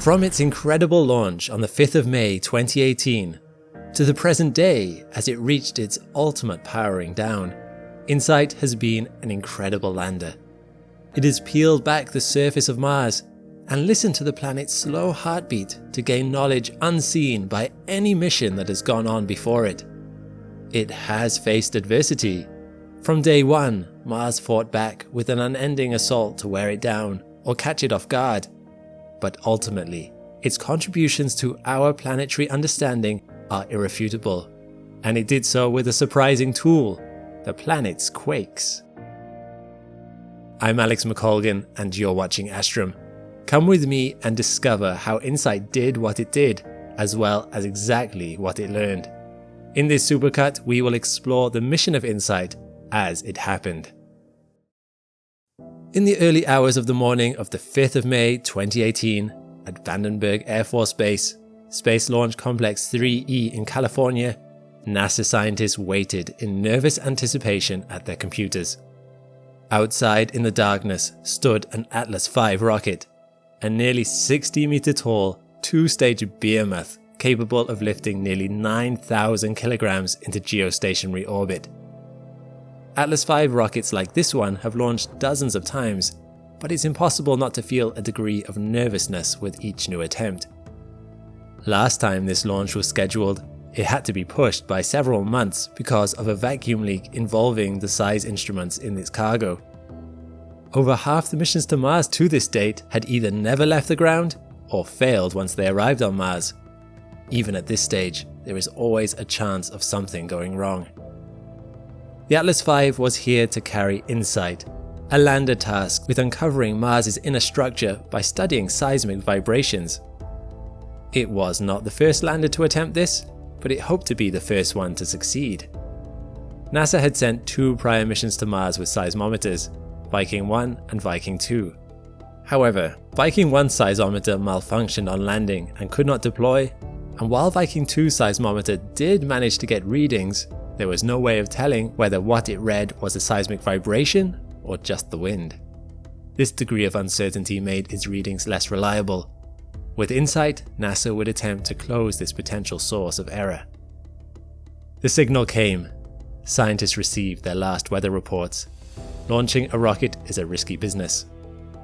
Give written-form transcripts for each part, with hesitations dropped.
From its incredible launch on the 5th of May 2018 to the present day as it reached its ultimate powering down, InSight has been an incredible lander. It has peeled back the surface of Mars and listened to the planet's slow heartbeat to gain knowledge unseen by any mission that has gone on before it. It has faced adversity. From day one, Mars fought back with an unending assault to wear it down or catch it off guard. But ultimately, its contributions to our planetary understanding are irrefutable, and it did so with a surprising tool, the planet's quakes. I'm Alex McColgan, and you're watching Astrum. Come with me and discover how InSight did what it did, as well as exactly what it learned. In this supercut, we will explore the mission of InSight as it happened. In the early hours of the morning of the 5th of May 2018, at Vandenberg Air Force Base, Space Launch Complex 3E in California, NASA scientists waited in nervous anticipation at their computers. Outside in the darkness stood an Atlas V rocket, a nearly 60-meter tall, two-stage behemoth capable of lifting nearly 9,000 kilograms into geostationary orbit. Atlas V rockets like this one have launched dozens of times, but it's impossible not to feel a degree of nervousness with each new attempt. Last time this launch was scheduled, it had to be pushed by several months because of a vacuum leak involving the size instruments in its cargo. Over half the missions to Mars to this date had either never left the ground or failed once they arrived on Mars. Even at this stage, there is always a chance of something going wrong. The Atlas V was here to carry InSight, a lander tasked with uncovering Mars's inner structure by studying seismic vibrations. It was not the first lander to attempt this, but it hoped to be the first one to succeed. NASA had sent 2 prior missions to Mars with seismometers, Viking 1 and Viking 2. However, Viking 1's seismometer malfunctioned on landing and could not deploy, and while Viking 2's seismometer did manage to get readings, there was no way of telling whether what it read was a seismic vibration or just the wind. This degree of uncertainty made its readings less reliable. With InSight, NASA would attempt to close this potential source of error. The signal came. Scientists received their last weather reports. Launching a rocket is a risky business.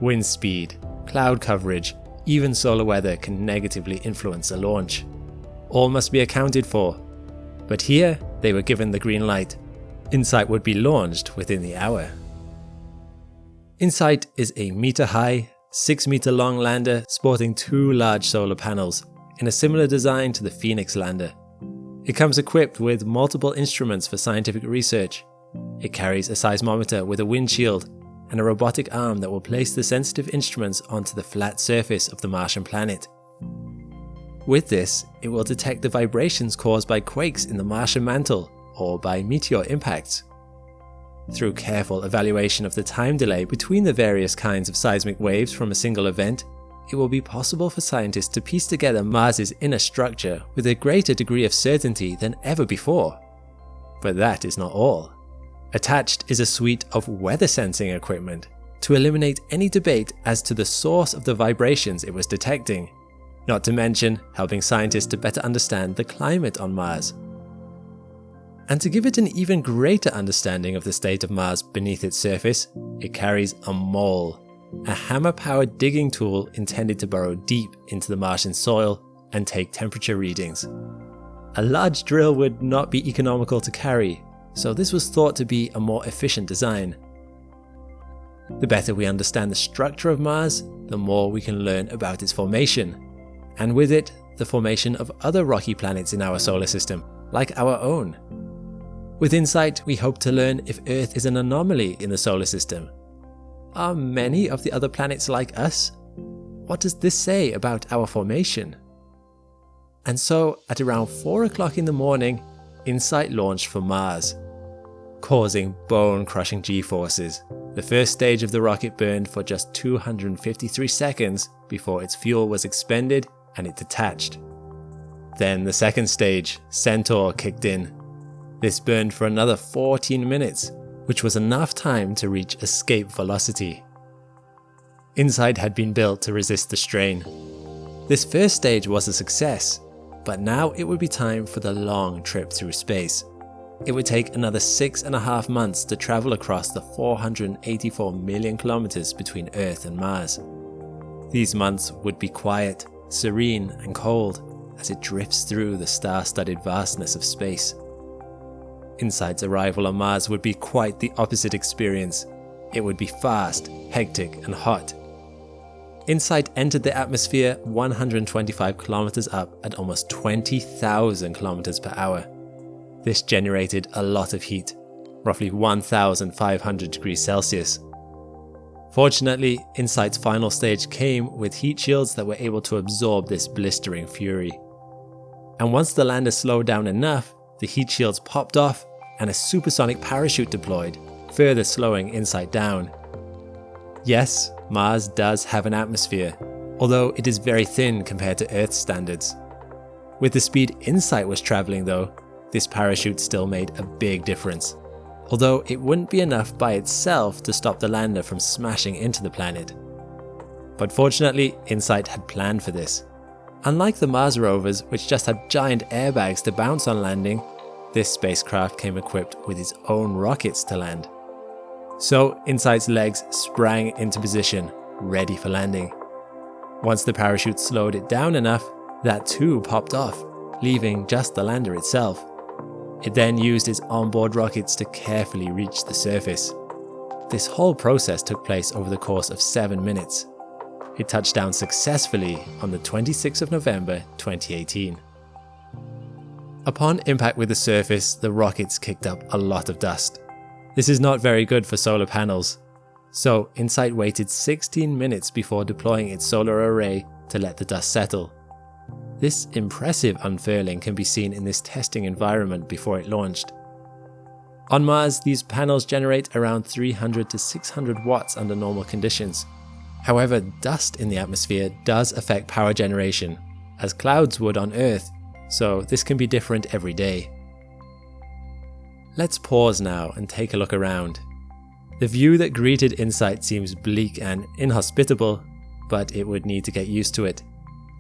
Wind speed, cloud coverage, even solar weather can negatively influence a launch. All must be accounted for. But here, they were given the green light. InSight would be launched within the hour. InSight is a meter-high, 6-meter-long lander sporting 2 large solar panels in a similar design to the Phoenix lander. It comes equipped with multiple instruments for scientific research. It carries a seismometer with a windshield and a robotic arm that will place the sensitive instruments onto the flat surface of the Martian planet. With this, it will detect the vibrations caused by quakes in the Martian mantle or by meteor impacts. Through careful evaluation of the time delay between the various kinds of seismic waves from a single event, it will be possible for scientists to piece together Mars's inner structure with a greater degree of certainty than ever before. But that is not all. Attached is a suite of weather sensing equipment to eliminate any debate as to the source of the vibrations it was detecting, not to mention helping scientists to better understand the climate on Mars. And to give it an even greater understanding of the state of Mars beneath its surface, it carries a mole, a hammer-powered digging tool intended to burrow deep into the Martian soil and take temperature readings. A large drill would not be economical to carry, so this was thought to be a more efficient design. The better we understand the structure of Mars, the more we can learn about its formation, and with it, the formation of other rocky planets in our solar system, like our own. With InSight, we hope to learn if Earth is an anomaly in the solar system. Are many of the other planets like us? What does this say about our formation? And so, at around 4 o'clock in the morning, InSight launched for Mars, causing bone-crushing G-forces. The first stage of the rocket burned for just 253 seconds before its fuel was expended and it detached. Then the second stage, Centaur, kicked in. This burned for another 14 minutes, which was enough time to reach escape velocity. InSight had been built to resist the strain. This first stage was a success, but now it would be time for the long trip through space. It would take another 6.5 months to travel across the 484 million kilometers between Earth and Mars. These months would be quiet, serene and cold as it drifts through the star-studded vastness of space. InSight's arrival on Mars would be quite the opposite experience. It would be fast, hectic and hot. InSight entered the atmosphere 125 kilometers up at almost 20,000 kilometers per hour. This generated a lot of heat, roughly 1,500 degrees Celsius. Fortunately, InSight's final stage came with heat shields that were able to absorb this blistering fury. And once the lander slowed down enough, the heat shields popped off and a supersonic parachute deployed, further slowing InSight down. Yes, Mars does have an atmosphere, although it is very thin compared to Earth standards. With the speed InSight was traveling though, this parachute still made a big difference, although it wouldn't be enough by itself to stop the lander from smashing into the planet. But fortunately, InSight had planned for this. Unlike the Mars rovers, which just had giant airbags to bounce on landing, this spacecraft came equipped with its own rockets to land. So InSight's legs sprang into position, ready for landing. Once the parachute slowed it down enough, that too popped off, leaving just the lander itself. It then used its onboard rockets to carefully reach the surface. This whole process took place over the course of 7 minutes. It touched down successfully on the 26th of November 2018. Upon impact with the surface, the rockets kicked up a lot of dust. This is not very good for solar panels, so InSight waited 16 minutes before deploying its solar array to let the dust settle. This impressive unfurling can be seen in this testing environment before it launched. On Mars, these panels generate around 300 to 600 watts under normal conditions. However, dust in the atmosphere does affect power generation, as clouds would on Earth, so this can be different every day. Let's pause now and take a look around. The view that greeted InSight seems bleak and inhospitable, but it would need to get used to it.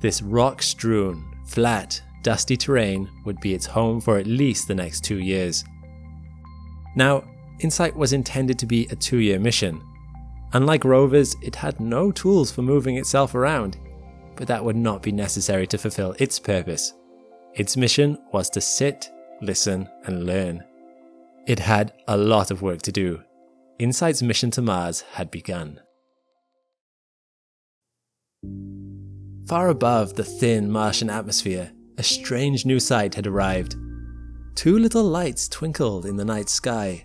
This rock-strewn, flat, dusty terrain would be its home for at least the next 2 years. Now, InSight was intended to be a 2-year mission. Unlike rovers, it had no tools for moving itself around, but that would not be necessary to fulfill its purpose. Its mission was to sit, listen, and learn. It had a lot of work to do. InSight's mission to Mars had begun. Far above the thin Martian atmosphere, a strange new sight had arrived. 2 little lights twinkled in the night sky.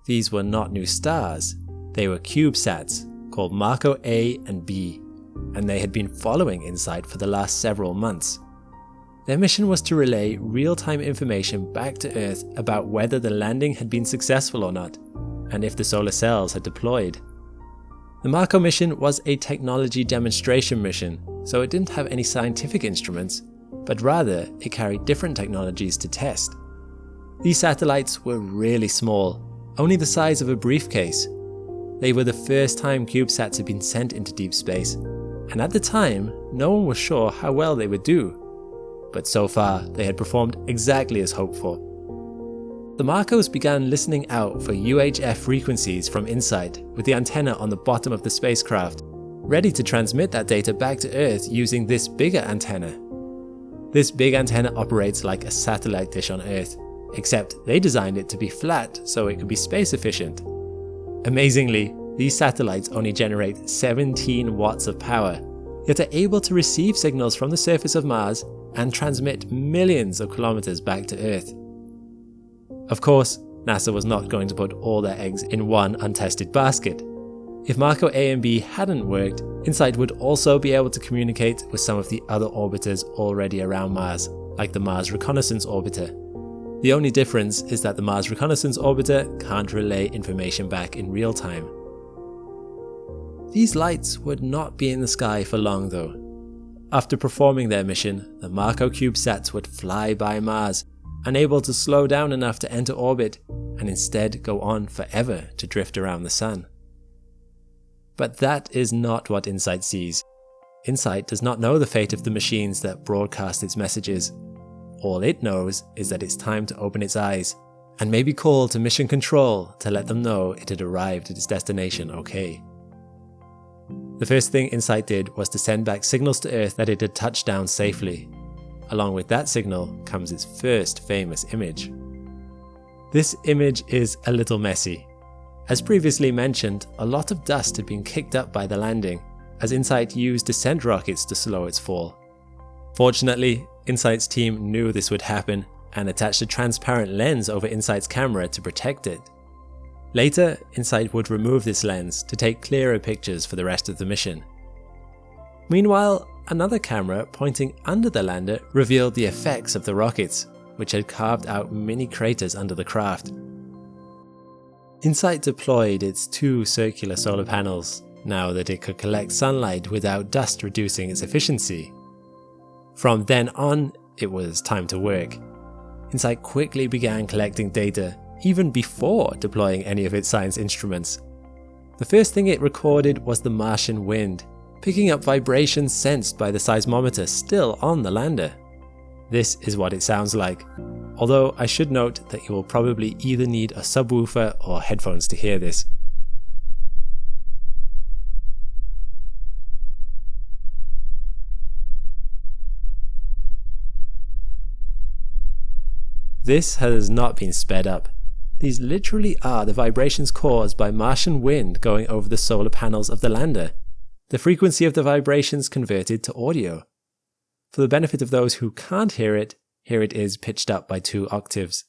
These were not new stars, they were CubeSats called Marco A and B, and they had been following InSight for the last several months. Their mission was to relay real-time information back to Earth about whether the landing had been successful or not, and if the solar cells had deployed. The Marco mission was a technology demonstration mission, so it didn't have any scientific instruments, but rather it carried different technologies to test. These satellites were really small, only the size of a briefcase. They were the first time CubeSats had been sent into deep space, and at the time, no one was sure how well they would do. But so far, they had performed exactly as hoped for. The Marcos began listening out for UHF frequencies from InSight with the antenna on the bottom of the spacecraft, ready to transmit that data back to Earth using this bigger antenna. This big antenna operates like a satellite dish on Earth, except they designed it to be flat so it could be space efficient. Amazingly, these satellites only generate 17 watts of power, yet are able to receive signals from the surface of Mars and transmit millions of kilometers back to Earth. Of course, NASA was not going to put all their eggs in one untested basket. If Marco A and B hadn't worked, InSight would also be able to communicate with some of the other orbiters already around Mars, like the Mars Reconnaissance Orbiter. The only difference is that the Mars Reconnaissance Orbiter can't relay information back in real time. These lights would not be in the sky for long though. After performing their mission, the Marco CubeSats would fly by Mars, unable to slow down enough to enter orbit, and instead go on forever to drift around the Sun. But that is not what InSight sees. InSight does not know the fate of the machines that broadcast its messages. All it knows is that it's time to open its eyes, and maybe call to Mission Control to let them know it had arrived at its destination okay. The first thing InSight did was to send back signals to Earth that it had touched down safely. Along with that signal comes its first famous image. This image is a little messy. As previously mentioned, a lot of dust had been kicked up by the landing, as InSight used descent rockets to slow its fall. Fortunately, InSight's team knew this would happen and attached a transparent lens over InSight's camera to protect it. Later, InSight would remove this lens to take clearer pictures for the rest of the mission. Meanwhile, another camera pointing under the lander revealed the effects of the rockets, which had carved out mini craters under the craft. InSight deployed its 2 circular solar panels, now that it could collect sunlight without dust reducing its efficiency. From then on, it was time to work. InSight quickly began collecting data, even before deploying any of its science instruments. The first thing it recorded was the Martian wind, picking up vibrations sensed by the seismometer still on the lander. This is what it sounds like, although I should note that you will probably either need a subwoofer or headphones to hear this. This has not been sped up. These literally are the vibrations caused by Martian wind going over the solar panels of the lander. The frequency of the vibrations converted to audio. For the benefit of those who can't hear it, here it is pitched up by 2 octaves.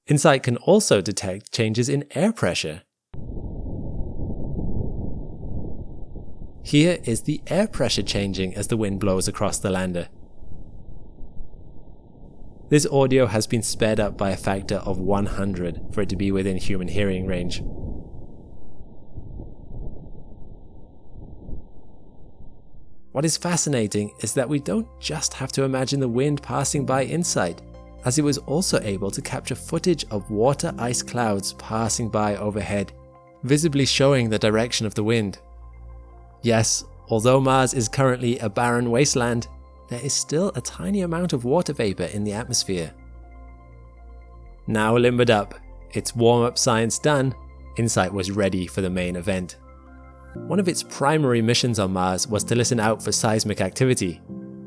InSight can also detect changes in air pressure. Here is the air pressure changing as the wind blows across the lander. This audio has been sped up by a factor of 100 for it to be within human hearing range. What is fascinating is that we don't just have to imagine the wind passing by InSight, as it was also able to capture footage of water ice clouds passing by overhead, visibly showing the direction of the wind. Yes, although Mars is currently a barren wasteland, there is still a tiny amount of water vapor in the atmosphere. Now limbered up, its warm-up science done, InSight was ready for the main event. One of its primary missions on Mars was to listen out for seismic activity,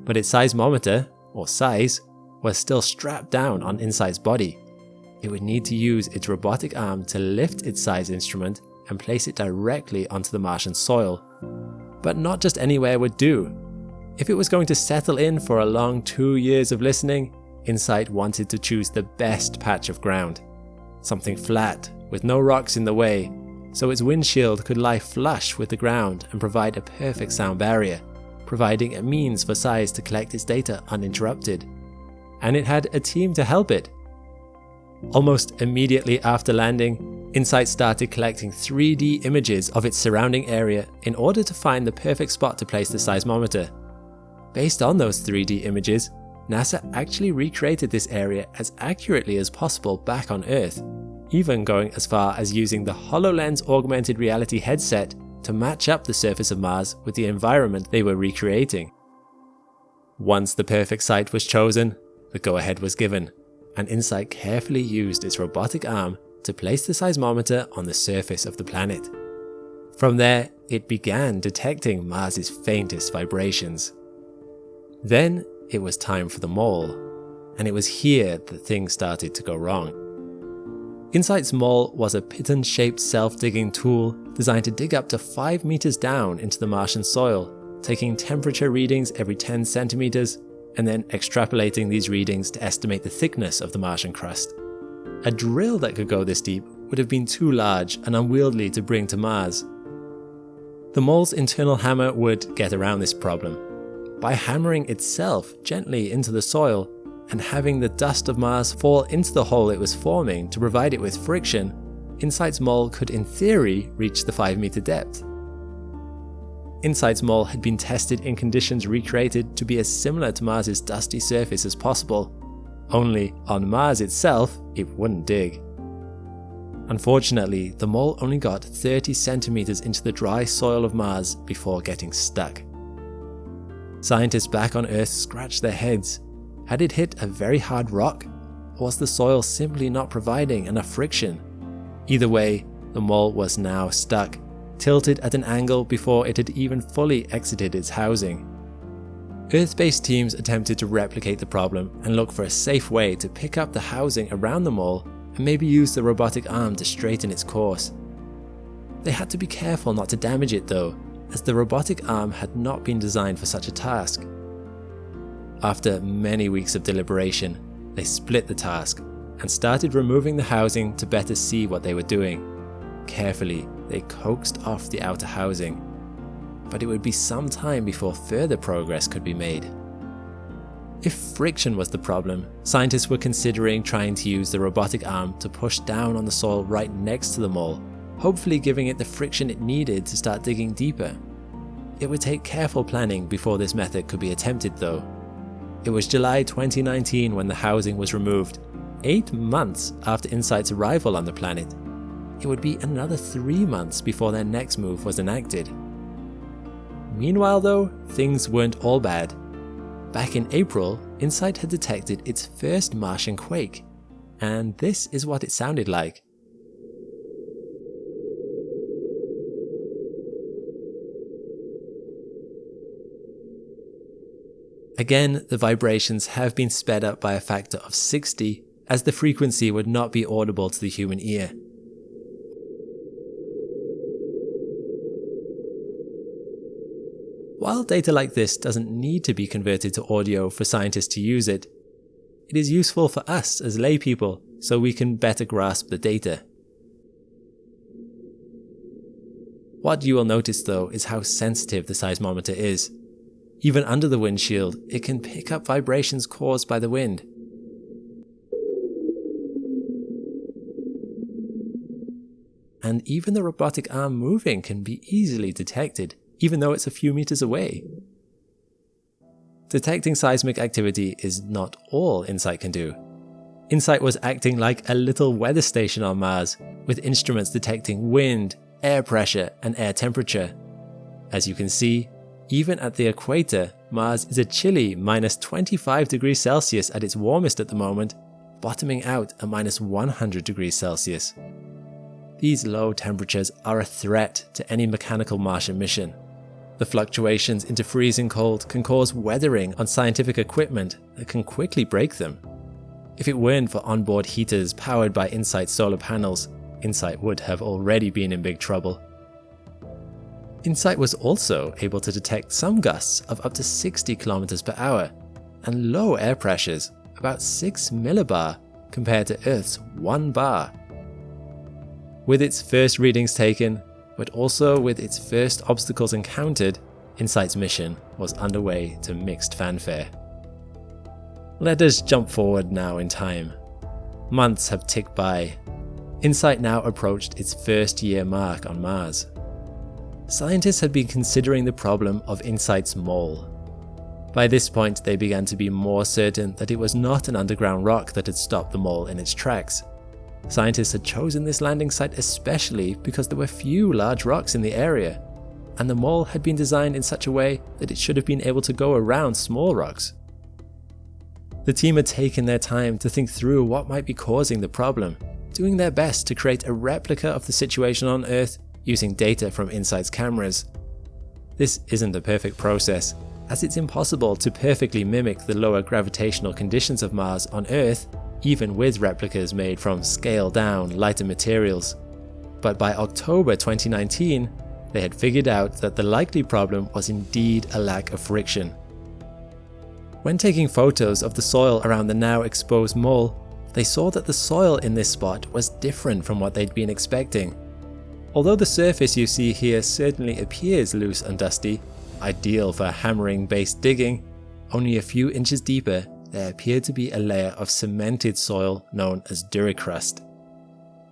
but its seismometer, or size, was still strapped down on InSight's body. It would need to use its robotic arm to lift its size instrument and place it directly onto the Martian soil. But not just anywhere would do. If it was going to settle in for a long 2 years of listening, InSight wanted to choose the best patch of ground. Something flat, with no rocks in the way, so its windshield could lie flush with the ground and provide a perfect sound barrier, providing a means for size to collect its data uninterrupted. And it had a team to help it. Almost immediately after landing, InSight started collecting 3D images of its surrounding area in order to find the perfect spot to place the seismometer. Based on those 3D images, NASA actually recreated this area as accurately as possible back on Earth, even going as far as using the HoloLens augmented reality headset to match up the surface of Mars with the environment they were recreating. Once the perfect site was chosen, the go-ahead was given, and InSight carefully used its robotic arm to place the seismometer on the surface of the planet. From there, it began detecting Mars's faintest vibrations. Then it was time for the mole, and it was here that things started to go wrong. InSight's mole was a piton-shaped self-digging tool designed to dig up to 5 meters down into the Martian soil, taking temperature readings every 10 centimeters, and then extrapolating these readings to estimate the thickness of the Martian crust. A drill that could go this deep would have been too large and unwieldy to bring to Mars. The mole's internal hammer would get around this problem. By hammering itself gently into the soil and having the dust of Mars fall into the hole it was forming to provide it with friction, InSight's mole could in theory reach the 5-meter depth. InSight's mole had been tested in conditions recreated to be as similar to Mars's dusty surface as possible, only on Mars itself it wouldn't dig. Unfortunately, the mole only got 30 centimeters into the dry soil of Mars before getting stuck. Scientists back on Earth scratched their heads. Had it hit a very hard rock, or was the soil simply not providing enough friction? Either way, the mole was now stuck, tilted at an angle before it had even fully exited its housing. Earth-based teams attempted to replicate the problem and look for a safe way to pick up the housing around the mole and maybe use the robotic arm to straighten its course. They had to be careful not to damage it though, as the robotic arm had not been designed for such a task. After many weeks of deliberation, they split the task and started removing the housing to better see what they were doing. Carefully, they coaxed off the outer housing, but it would be some time before further progress could be made. If friction was the problem, scientists were considering trying to use the robotic arm to push down on the soil right next to the mole, hopefully giving it the friction it needed to start digging deeper. It would take careful planning before this method could be attempted though. It was July 2019 when the housing was removed, 8 months after InSight's arrival on the planet. It would be another 3 months before their next move was enacted. Meanwhile though, things weren't all bad. Back in April, InSight had detected its first Martian quake, and this is what it sounded like. Again, the vibrations have been sped up by a factor of 60, as the frequency would not be audible to the human ear. While data like this doesn't need to be converted to audio for scientists to use it, it is useful for us as laypeople so we can better grasp the data. What you will notice though is how sensitive the seismometer is. Even under the windshield, it can pick up vibrations caused by the wind. And even the robotic arm moving can be easily detected, even though it's a few meters away. Detecting seismic activity is not all InSight can do. InSight was acting like a little weather station on Mars, with instruments detecting wind, air pressure, and air temperature. As you can see, even at the equator, Mars is a chilly minus 25 degrees Celsius at its warmest at the moment, bottoming out at minus 100 degrees Celsius. These low temperatures are a threat to any mechanical Martian mission. The fluctuations into freezing cold can cause weathering on scientific equipment that can quickly break them. If it weren't for onboard heaters powered by InSight's solar panels, InSight would have already been in big trouble. InSight was also able to detect some gusts of up to 60 km per hour and low air pressures, about 6 millibar compared to Earth's 1 bar. With its first readings taken, but also with its first obstacles encountered, InSight's mission was underway to mixed fanfare. Let us jump forward now in time. Months have ticked by. InSight now approached its first year mark on Mars. Scientists had been considering the problem of InSight's mole. By this point, they began to be more certain that it was not an underground rock that had stopped the mole in its tracks. Scientists had chosen this landing site especially because there were few large rocks in the area, and the mole had been designed in such a way that it should have been able to go around small rocks. The team had taken their time to think through what might be causing the problem, doing their best to create a replica of the situation on Earth using data from InSight's cameras. This isn't a perfect process, as it's impossible to perfectly mimic the lower gravitational conditions of Mars on Earth, even with replicas made from scaled-down, lighter materials. But by October 2019, they had figured out that the likely problem was indeed a lack of friction. When taking photos of the soil around the now exposed mole, they saw that the soil in this spot was different from what they'd been expecting. Although the surface you see here certainly appears loose and dusty, ideal for hammering-based digging, only a few inches deeper there appeared to be a layer of cemented soil known as duricrust.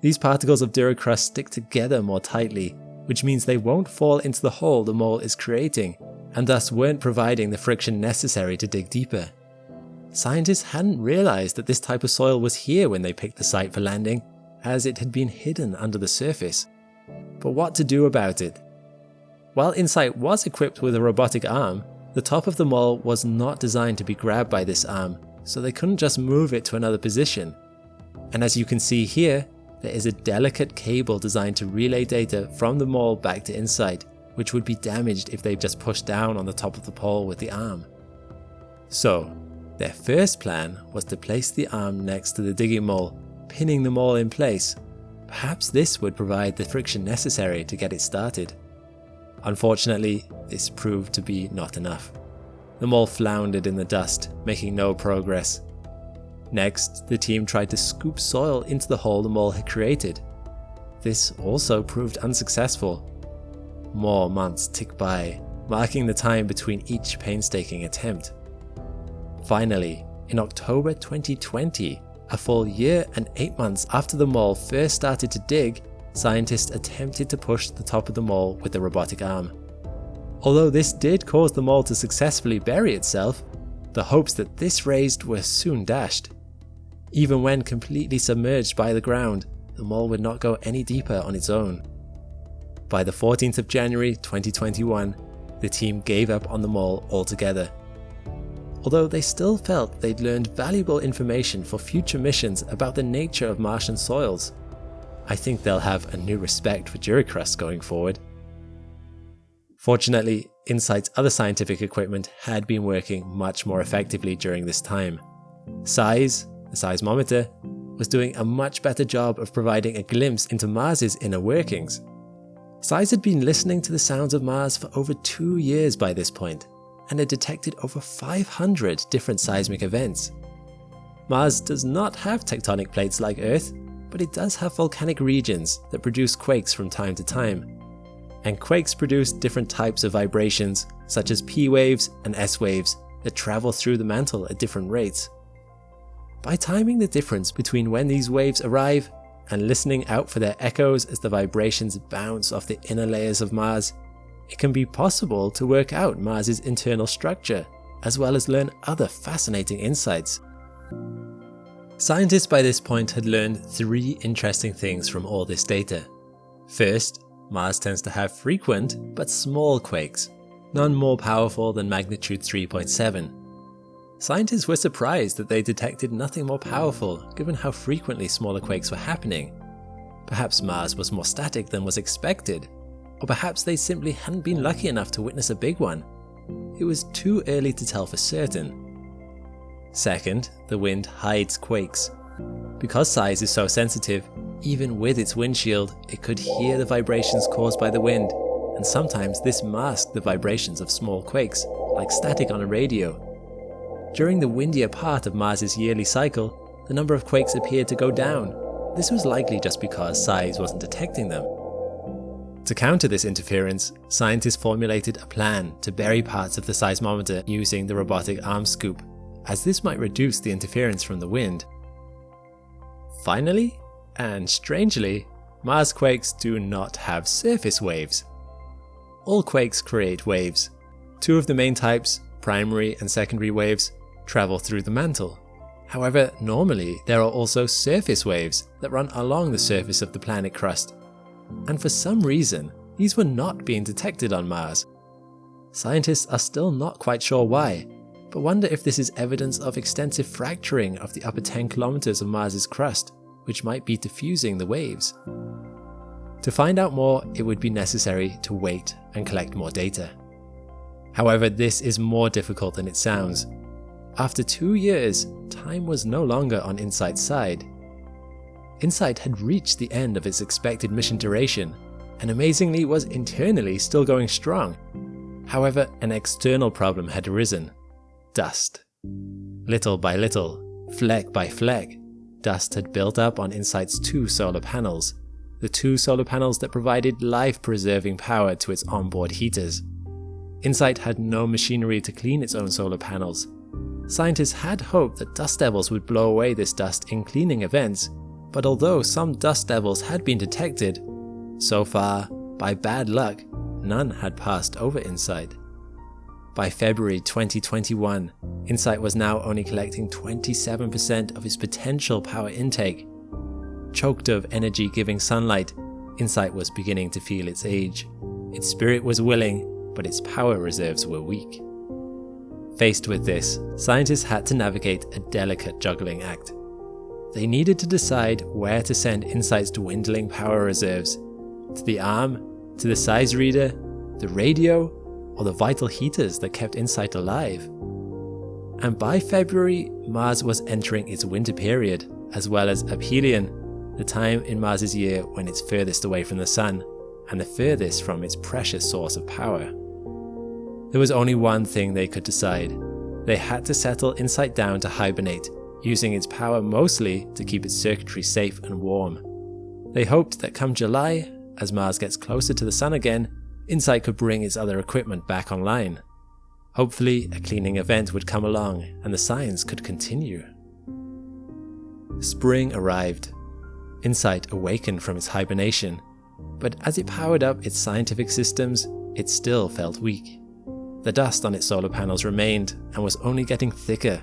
These particles of duricrust stick together more tightly, which means they won't fall into the hole the mole is creating, and thus weren't providing the friction necessary to dig deeper. Scientists hadn't realized that this type of soil was here when they picked the site for landing, as it had been hidden under the surface. But what to do about it? While InSight was equipped with a robotic arm, the top of the mole was not designed to be grabbed by this arm, so they couldn't just move it to another position. And as you can see here, there is a delicate cable designed to relay data from the mole back to InSight, which would be damaged if they just pushed down on the top of the pole with the arm. So, their first plan was to place the arm next to the digging mole, pinning the mole in place. Perhaps this would provide the friction necessary to get it started. Unfortunately, this proved to be not enough. The mole floundered in the dust, making no progress. Next, the team tried to scoop soil into the hole the mole had created. This also proved unsuccessful. More months ticked by, marking the time between each painstaking attempt. Finally, in October 2020, a full year and 8 months after the mole first started to dig, scientists attempted to push the top of the mole with the robotic arm. Although this did cause the mole to successfully bury itself, the hopes that this raised were soon dashed. Even when completely submerged by the ground, the mole would not go any deeper on its own. By the 14th of January 2021, the team gave up on the mole altogether. Although they still felt they'd learned valuable information for future missions about the nature of Martian soils. I think they'll have a new respect for duricrust going forward. Fortunately, InSight's other scientific equipment had been working much more effectively during this time. SIZE, the seismometer, was doing a much better job of providing a glimpse into Mars's inner workings. SIZE had been listening to the sounds of Mars for over 2 years by this point, and had detected over 500 different seismic events. Mars does not have tectonic plates like Earth, but it does have volcanic regions that produce quakes from time to time. And quakes produce different types of vibrations, such as P waves and S waves, that travel through the mantle at different rates. By timing the difference between when these waves arrive and listening out for their echoes as the vibrations bounce off the inner layers of Mars, it can be possible to work out Mars's internal structure, as well as learn other fascinating insights. Scientists by this point had learned 3 interesting things from all this data. First, Mars tends to have frequent but small quakes, none more powerful than magnitude 3.7. Scientists were surprised that they detected nothing more powerful given how frequently smaller quakes were happening. Perhaps Mars was more static than was expected, or perhaps they simply hadn't been lucky enough to witness a big one. It was too early to tell for certain. Second, the wind hides quakes. Because SIZE is so sensitive, even with its windshield, it could hear the vibrations caused by the wind, and sometimes this masked the vibrations of small quakes, like static on a radio. During the windier part of Mars's yearly cycle, the number of quakes appeared to go down. This was likely just because SIZE wasn't detecting them. To counter this interference, scientists formulated a plan to bury parts of the seismometer using the robotic arm scoop, as this might reduce the interference from the wind. Finally, and strangely, Mars quakes do not have surface waves. All quakes create waves. 2 of the main types, primary and secondary waves, travel through the mantle. However, normally there are also surface waves that run along the surface of the planet crust. And for some reason, these were not being detected on Mars. Scientists are still not quite sure why, but wonder if this is evidence of extensive fracturing of the upper 10 kilometers of Mars's crust, which might be diffusing the waves. To find out more, it would be necessary to wait and collect more data. However, this is more difficult than it sounds. After 2 years, time was no longer on InSight's side. InSight had reached the end of its expected mission duration, and amazingly was internally still going strong. However, an external problem had arisen: dust. Little by little, fleck by fleck, dust had built up on InSight's 2 solar panels, the 2 solar panels that provided life-preserving power to its onboard heaters. InSight had no machinery to clean its own solar panels. Scientists had hoped that dust devils would blow away this dust in cleaning events, but although some dust devils had been detected, so far, by bad luck, none had passed over InSight. By February 2021, InSight was now only collecting 27% of its potential power intake. Choked of energy-giving sunlight, InSight was beginning to feel its age. Its spirit was willing, but its power reserves were weak. Faced with this, scientists had to navigate a delicate juggling act. They needed to decide where to send InSight's dwindling power reserves: to the arm, to the size reader, the radio, or the vital heaters that kept InSight alive. And by February, Mars was entering its winter period, as well as aphelion, the time in Mars's year when it's furthest away from the sun, and the furthest from its precious source of power. There was only one thing they could decide. They had to settle InSight down to hibernate, using its power mostly to keep its circuitry safe and warm. They hoped that come July, as Mars gets closer to the sun again, InSight could bring its other equipment back online. Hopefully, a cleaning event would come along and the science could continue. Spring arrived. InSight awakened from its hibernation, but as it powered up its scientific systems, it still felt weak. The dust on its solar panels remained and was only getting thicker.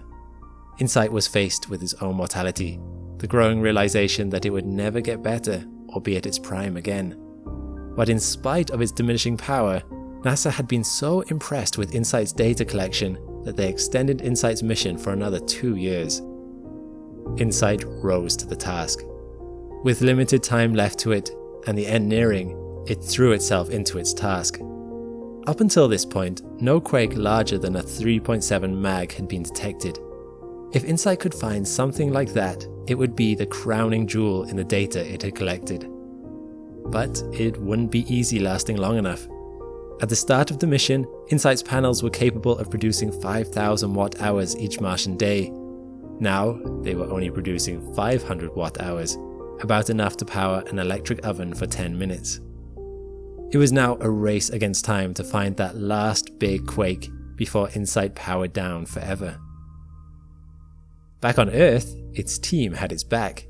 InSight was faced with its own mortality, the growing realization that it would never get better or be at its prime again. But in spite of its diminishing power, NASA had been so impressed with InSight's data collection that they extended InSight's mission for another 2 years. InSight rose to the task. With limited time left to it and the end nearing, it threw itself into its task. Up until this point, no quake larger than a 3.7 mag had been detected. If InSight could find something like that, it would be the crowning jewel in the data it had collected. But it wouldn't be easy lasting long enough. At the start of the mission, InSight's panels were capable of producing 5,000 watt-hours each Martian day. Now, they were only producing 500 watt-hours, about enough to power an electric oven for 10 minutes. It was now a race against time to find that last big quake before InSight powered down forever. Back on Earth, its team had its back.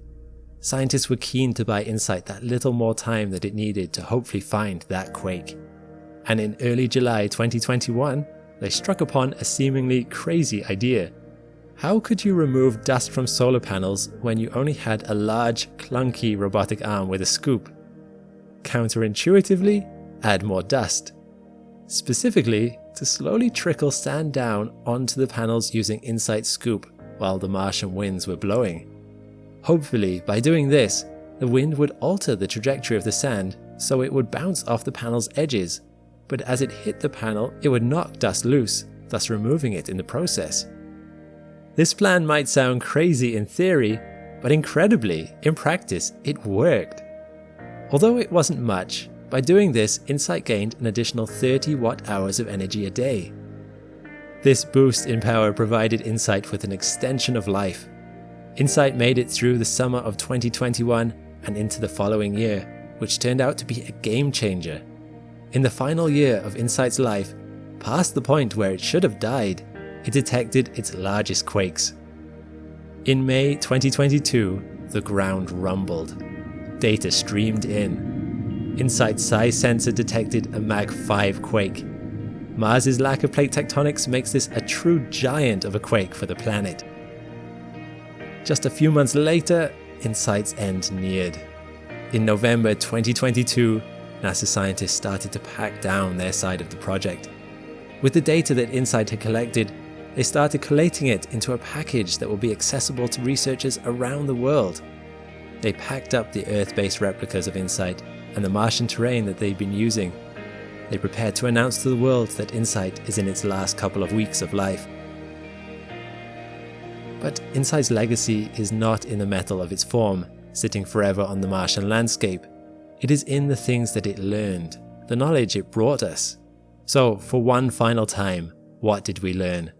Scientists were keen to buy InSight that little more time that it needed to hopefully find that quake. And in early July 2021, they struck upon a seemingly crazy idea. How could you remove dust from solar panels when you only had a large, clunky robotic arm with a scoop? Counterintuitively, add more dust. Specifically, to slowly trickle sand down onto the panels using InSight's scoop while the Martian winds were blowing. Hopefully, by doing this, the wind would alter the trajectory of the sand so it would bounce off the panel's edges, but as it hit the panel, it would knock dust loose, thus removing it in the process. This plan might sound crazy in theory, but incredibly, in practice, it worked. Although it wasn't much, by doing this, InSight gained an additional 30 watt-hours of energy a day. This boost in power provided InSight with an extension of life. InSight made it through the summer of 2021 and into the following year, which turned out to be a game changer. In the final year of InSight's life, past the point where it should have died, it detected its largest quakes. In May 2022, the ground rumbled. Data streamed in. InSight's size sensor detected a Mag 5 quake. Mars's lack of plate tectonics makes this a true giant of a quake for the planet. Just a few months later, InSight's end neared. In November 2022, NASA scientists started to pack down their side of the project. With the data that InSight had collected, they started collating it into a package that will be accessible to researchers around the world. They packed up the Earth-based replicas of InSight and the Martian terrain that they'd been using. They prepared to announce to the world that InSight is in its last couple of weeks of life. But InSight's legacy is not in the metal of its form, sitting forever on the Martian landscape. It is in the things that it learned, the knowledge it brought us. So, for one final time, what did we learn?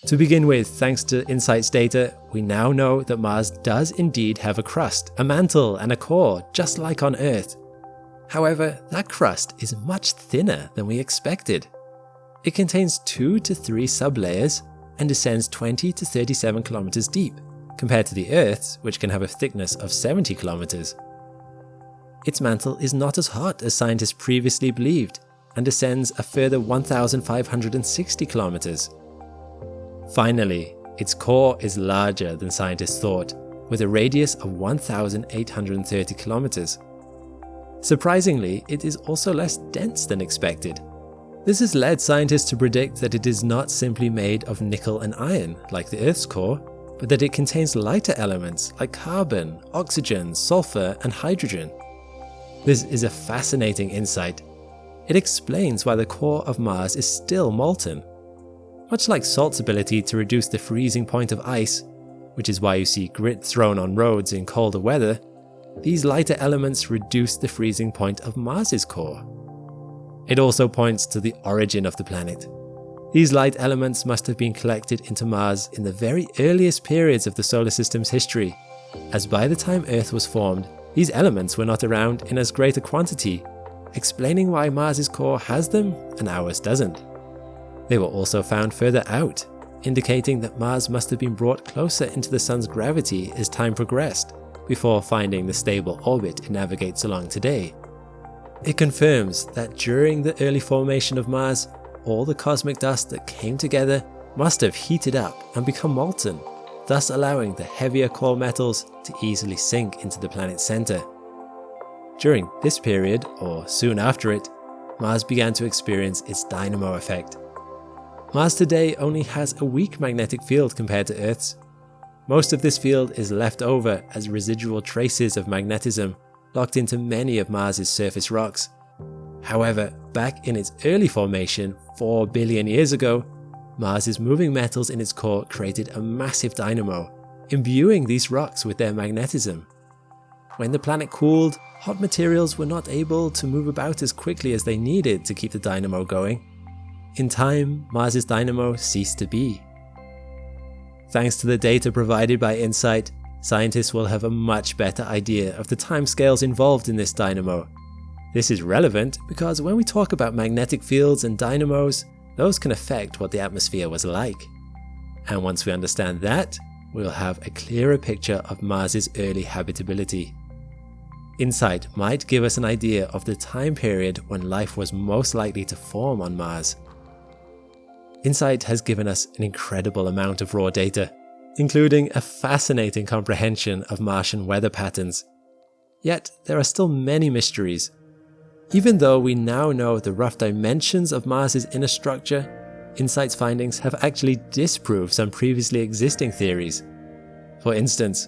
To begin with, thanks to InSight's data, we now know that Mars does indeed have a crust, a mantle and a core, just like on Earth. However, that crust is much thinner than we expected. It contains 2 to 3 sublayers and descends 20 to 37 kilometers deep, compared to the Earth's, which can have a thickness of 70 kilometers. Its mantle is not as hot as scientists previously believed and descends a further 1,560 kilometers. Finally, its core is larger than scientists thought, with a radius of 1,830 kilometers. Surprisingly, it is also less dense than expected. This has led scientists to predict that it is not simply made of nickel and iron, like the Earth's core, but that it contains lighter elements like carbon, oxygen, sulfur, and hydrogen. This is a fascinating insight. It explains why the core of Mars is still molten. Much like salt's ability to reduce the freezing point of ice, which is why you see grit thrown on roads in colder weather, these lighter elements reduce the freezing point of Mars's core. It also points to the origin of the planet. These light elements must have been collected into Mars in the very earliest periods of the solar system's history, as by the time Earth was formed, these elements were not around in as great a quantity, explaining why Mars's core has them and ours doesn't. They were also found further out, indicating that Mars must have been brought closer into the Sun's gravity as time progressed, before finding the stable orbit it navigates along today. It confirms that during the early formation of Mars, all the cosmic dust that came together must have heated up and become molten, thus allowing the heavier core metals to easily sink into the planet's center. During this period, or soon after it, Mars began to experience its dynamo effect. Mars today only has a weak magnetic field compared to Earth's. Most of this field is left over as residual traces of magnetism locked into many of Mars's surface rocks. However, back in its early formation 4 billion years ago, Mars's moving metals in its core created a massive dynamo, imbuing these rocks with their magnetism. When the planet cooled, hot materials were not able to move about as quickly as they needed to keep the dynamo going. In time, Mars's dynamo ceased to be. Thanks to the data provided by InSight, scientists will have a much better idea of the timescales involved in this dynamo. This is relevant because when we talk about magnetic fields and dynamos, those can affect what the atmosphere was like. And once we understand that, we'll have a clearer picture of Mars's early habitability. InSight might give us an idea of the time period when life was most likely to form on Mars. InSight has given us an incredible amount of raw data, including a fascinating comprehension of Martian weather patterns. Yet there are still many mysteries. Even though we now know the rough dimensions of Mars's inner structure, InSight's findings have actually disproved some previously existing theories. For instance,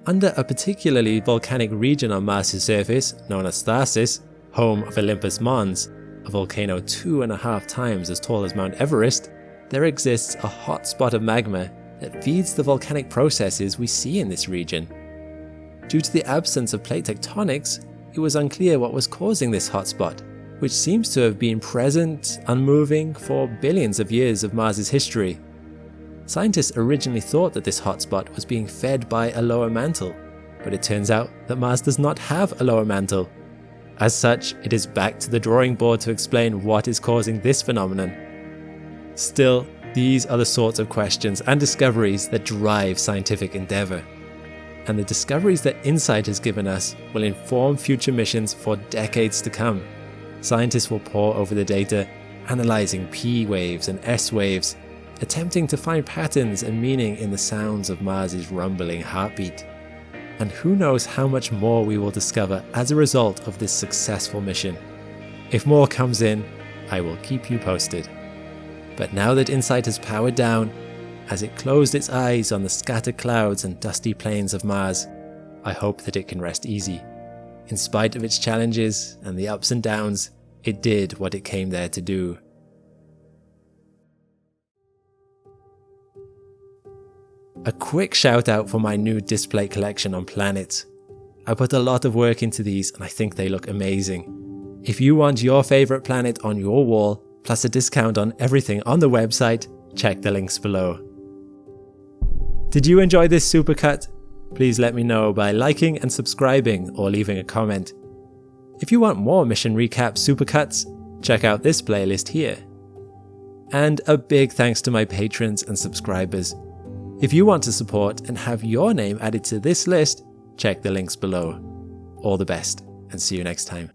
under a particularly volcanic region on Mars's surface, known as Tharsis, home of Olympus Mons, a volcano 2.5 times as tall as Mount Everest, there exists a hot spot of magma that feeds the volcanic processes we see in this region. Due to the absence of plate tectonics, it was unclear what was causing this hotspot, which seems to have been present, unmoving, for billions of years of Mars's history. Scientists originally thought that this hotspot was being fed by a lower mantle, but it turns out that Mars does not have a lower mantle. As such, it is back to the drawing board to explain what is causing this phenomenon. Still, these are the sorts of questions and discoveries that drive scientific endeavor. And the discoveries that InSight has given us will inform future missions for decades to come. Scientists will pore over the data, analyzing P waves and S waves, attempting to find patterns and meaning in the sounds of Mars's rumbling heartbeat. And who knows how much more we will discover as a result of this successful mission. If more comes in, I will keep you posted. But now that InSight has powered down, as it closed its eyes on the scattered clouds and dusty plains of Mars, I hope that it can rest easy. In spite of its challenges and the ups and downs, it did what it came there to do. A quick shout out for my new display collection on planets. I put a lot of work into these and I think they look amazing. If you want your favorite planet on your wall, plus a discount on everything on the website, check the links below. Did you enjoy this supercut? Please let me know by liking and subscribing or leaving a comment. If you want more mission recap supercuts, check out this playlist here. And a big thanks to my patrons and subscribers. If you want to support and have your name added to this list, check the links below. All the best, and see you next time.